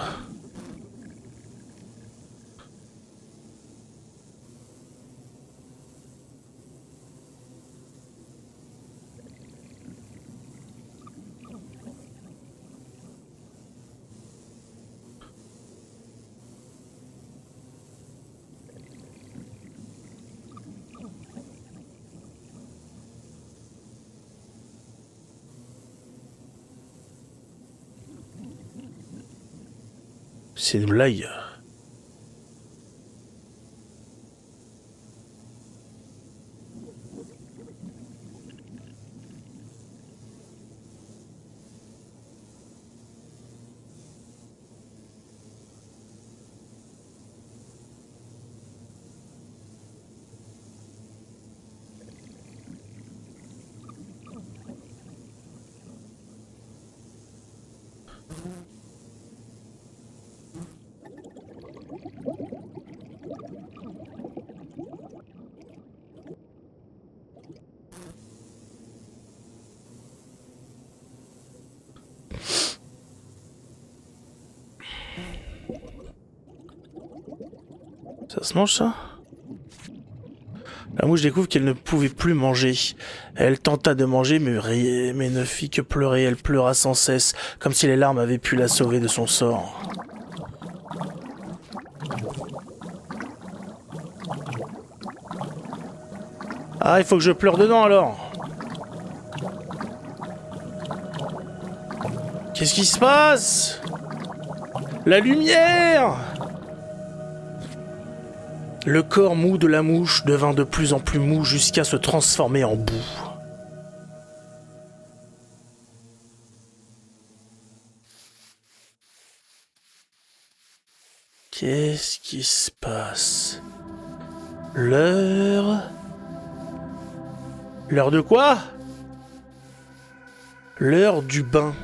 C'est une blague. Ça se mange ça? La mouche découvre qu'elle ne pouvait plus manger. Elle tenta de manger, mais ne fit que pleurer. Elle pleura sans cesse, comme si les larmes avaient pu la sauver de son sort. Ah, il faut que je pleure dedans alors. Qu'est-ce qui se passe? La lumière! Le corps mou de la mouche devint de plus en plus mou jusqu'à se transformer en boue. Qu'est-ce qui se passe? L'heure... L'heure de quoi? L'heure du bain.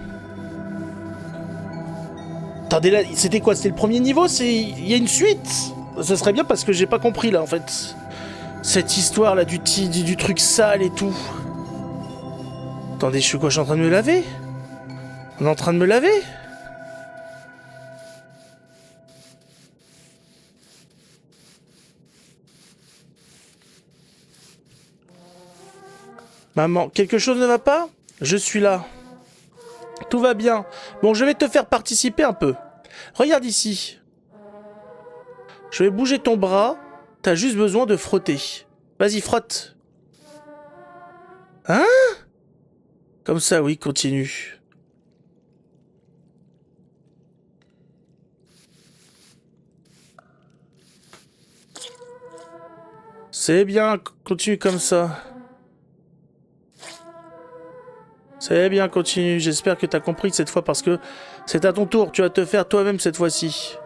Attendez là, c'était quoi? C'était le premier niveau? Il y a une suite? Ça serait bien parce que j'ai pas compris là en fait. Cette histoire là du truc sale et tout. Attendez, je suis en train de me laver? On est en train de me laver? Maman, quelque chose ne va pas? Je suis là. Tout va bien. Bon, je vais te faire participer un peu. Regarde ici. Je vais bouger ton bras. T'as juste besoin de frotter. Vas-y, frotte. Hein? Comme ça, oui, continue. C'est bien, continue comme ça. C'est bien, continue. J'espère que t'as compris cette fois parce que c'est à ton tour. Tu vas te faire toi-même cette fois-ci.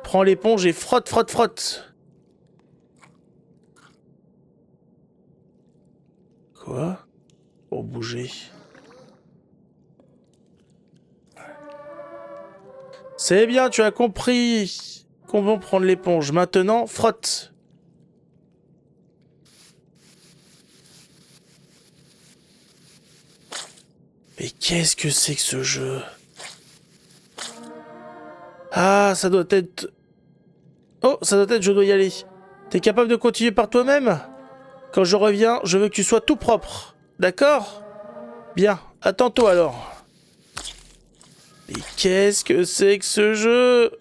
Prends l'éponge et frotte, frotte, frotte. Quoi? Pour bouger. C'est bien, tu as compris. Comment prendre l'éponge. Maintenant, frotte. Mais qu'est-ce que c'est que ce jeu? Ah, ça doit être... Oh, ça doit être, je dois y aller. T'es capable de continuer par toi-même? Quand je reviens, je veux que tu sois tout propre. D'accord? Bien, à tantôt alors. Mais qu'est-ce que c'est que ce jeu?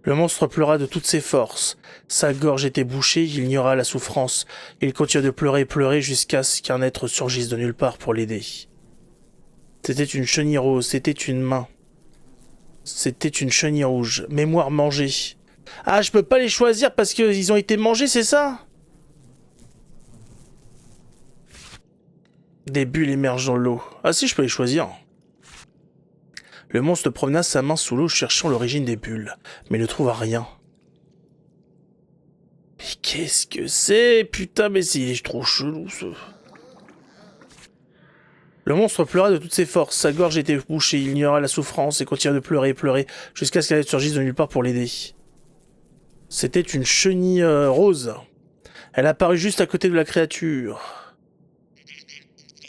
Le monstre pleura de toutes ses forces. Sa gorge était bouchée, il ignora la souffrance. Il continua de pleurer et pleurer jusqu'à ce qu'un être surgisse de nulle part pour l'aider. C'était une chenille rose, c'était une main. C'était une chenille rouge. Mémoire mangée. Ah, je peux pas les choisir parce qu'ils ont été mangés, c'est ça? Des bulles émergent dans l'eau. Ah si, je peux les choisir. Le monstre promena sa main sous l'eau cherchant l'origine des bulles, mais ne trouva rien. Mais qu'est-ce que c'est? Putain, mais c'est trop chelou, ça. Le monstre pleura de toutes ses forces, sa gorge était bouchée, il ignora la souffrance et continua de pleurer et pleurer jusqu'à ce qu'elle surgisse de nulle part pour l'aider. C'était une chenille rose. Elle apparut juste à côté de la créature.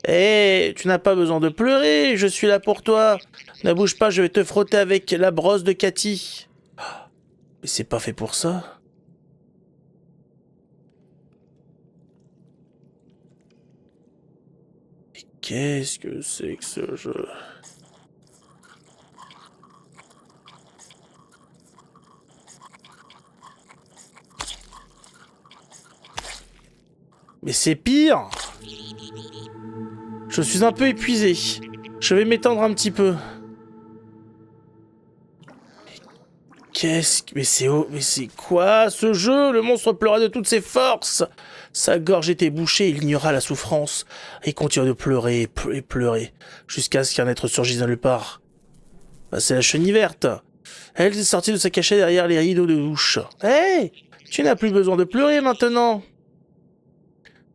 Hé, tu n'as pas besoin de pleurer, je suis là pour toi. Ne bouge pas, je vais te frotter avec la brosse de Cathy. Mais c'est pas fait pour ça. Mais qu'est-ce que c'est que ce jeu? Mais c'est pire! Je suis un peu épuisé. Je vais m'étendre un petit peu. Mais c'est quoi ce jeu? Le monstre pleura de toutes ses forces. Sa gorge était bouchée, il ignora la souffrance. Et continua de pleurer et pleurer, jusqu'à ce qu'un être surgisse de nulle part. Bah, c'est la chenille verte. Elle est sortie de sa cachette derrière les rideaux de douche. Hé! Tu n'as plus besoin de pleurer maintenant.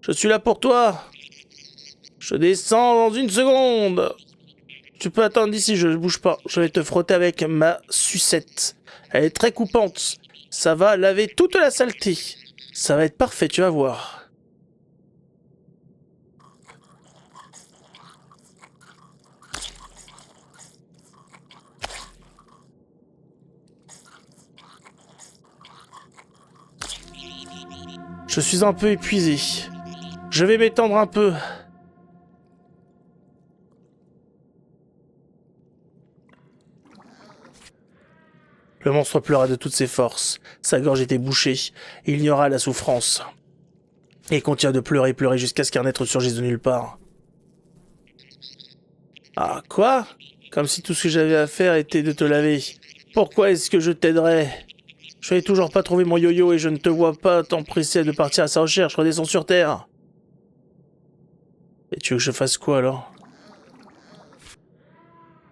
Je suis là pour toi. Je descends dans une seconde. Tu peux attendre d'ici, je ne bouge pas. Je vais te frotter avec ma sucette. Elle est très coupante. Ça va laver toute la saleté. Ça va être parfait, tu vas voir. Je suis un peu épuisé. Je vais m'étendre un peu. Le monstre pleura de toutes ses forces. Sa gorge était bouchée. Il ignora la souffrance. Et continua de pleurer, pleurer jusqu'à ce qu'un être surgisse de nulle part. Ah, quoi? Comme si tout ce que j'avais à faire était de te laver. Pourquoi est-ce que je t'aiderais? Je n'ai toujours pas trouvé mon yo-yo et je ne te vois pas t'empresser de partir à sa recherche. Redescends sur Terre. Et tu veux que je fasse quoi alors?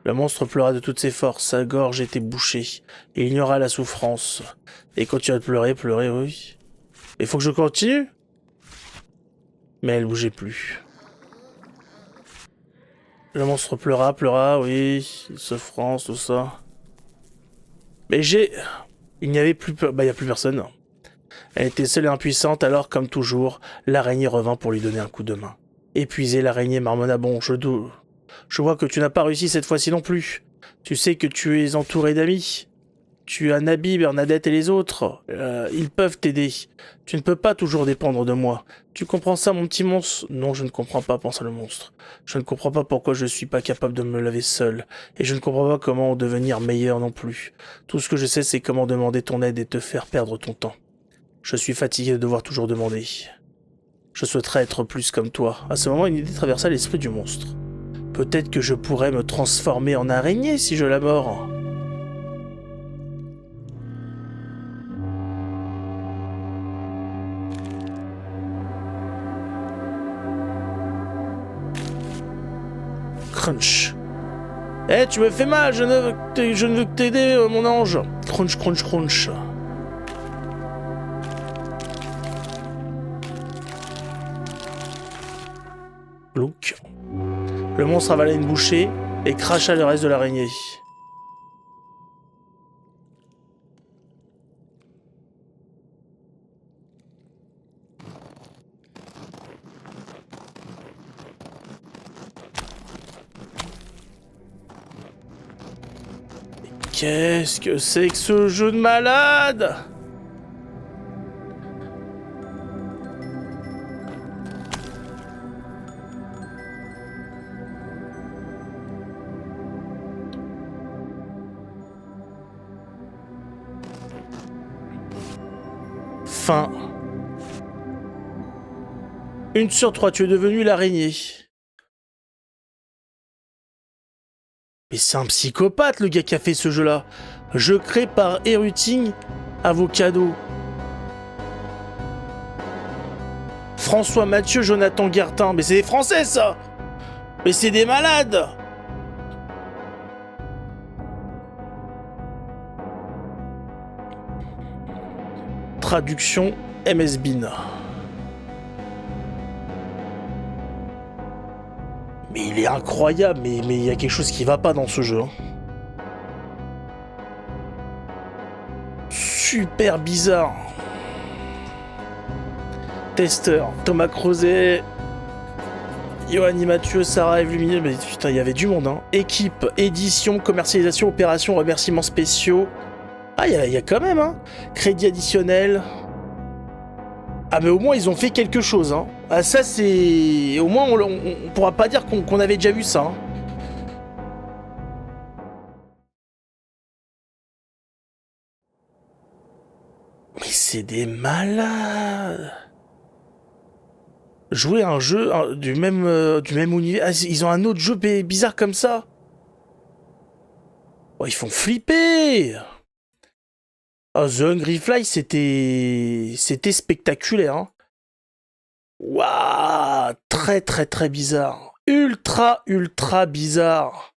Le monstre pleura de toutes ses forces, sa gorge était bouchée. Il ignora la souffrance. Et continua de pleurer, pleurer, oui. Il faut que je continue? Mais elle bougeait plus. Le monstre pleura, pleura, oui. Souffrance, tout ça. Mais il n'y avait plus... Bah, il n'y a plus personne. Elle était seule et impuissante, alors, comme toujours, l'araignée revint pour lui donner un coup de main. Épuisée, l'araignée marmonna, bon, je vois que tu n'as pas réussi cette fois-ci non plus. Tu sais que tu es entouré d'amis. Tu as Nabi, Bernadette et les autres. Ils peuvent t'aider. Tu ne peux pas toujours dépendre de moi. Tu comprends ça, mon petit monstre? Non, je ne comprends pas, pensa le monstre. Je ne comprends pas pourquoi je suis pas capable de me laver seul. Et je ne comprends pas comment devenir meilleur non plus. Tout ce que je sais, c'est comment demander ton aide et te faire perdre ton temps. Je suis fatigué de devoir toujours demander. Je souhaiterais être plus comme toi. À ce moment, une idée traversa l'esprit du monstre. Peut-être que je pourrais me transformer en araignée si je la mords. Crunch. Eh, tu me fais mal, je ne veux que t'aider, mon ange. Crunch, crunch, crunch. Look. Le monstre avala une bouchée et cracha le reste de l'araignée. Qu'est-ce que c'est que ce jeu de malade? Fin. 1 sur 3, tu es devenu l'araignée. Mais c'est un psychopathe, le gars qui a fait ce jeu-là. Jeu créé par Eruting Avocado. François Mathieu, Jonathan Guertin. Mais c'est des Français, ça! Mais c'est des malades! Traduction MS Bin. Mais il est incroyable, mais il y a quelque chose qui va pas dans ce jeu. Hein. Super bizarre. Testeur, Thomas Crozet, Yoanni Mathieu, Sarah Eve Lumineux, mais putain, il y avait du monde. Hein. Équipe, édition, commercialisation, opération, remerciements spéciaux. Ah, il y a quand même, hein. Crédit additionnel. Ah, mais au moins, ils ont fait quelque chose, hein. Ah, ça, c'est... Au moins, on pourra pas dire qu'on avait déjà vu ça, hein. Mais c'est des malades. Jouer à un jeu du même univers... Ah, ils ont un autre jeu bizarre comme ça. Oh, ils font flipper. Oh, The Hungry Fly, c'était spectaculaire, hein. Waouh, très très très bizarre. Ultra ultra bizarre.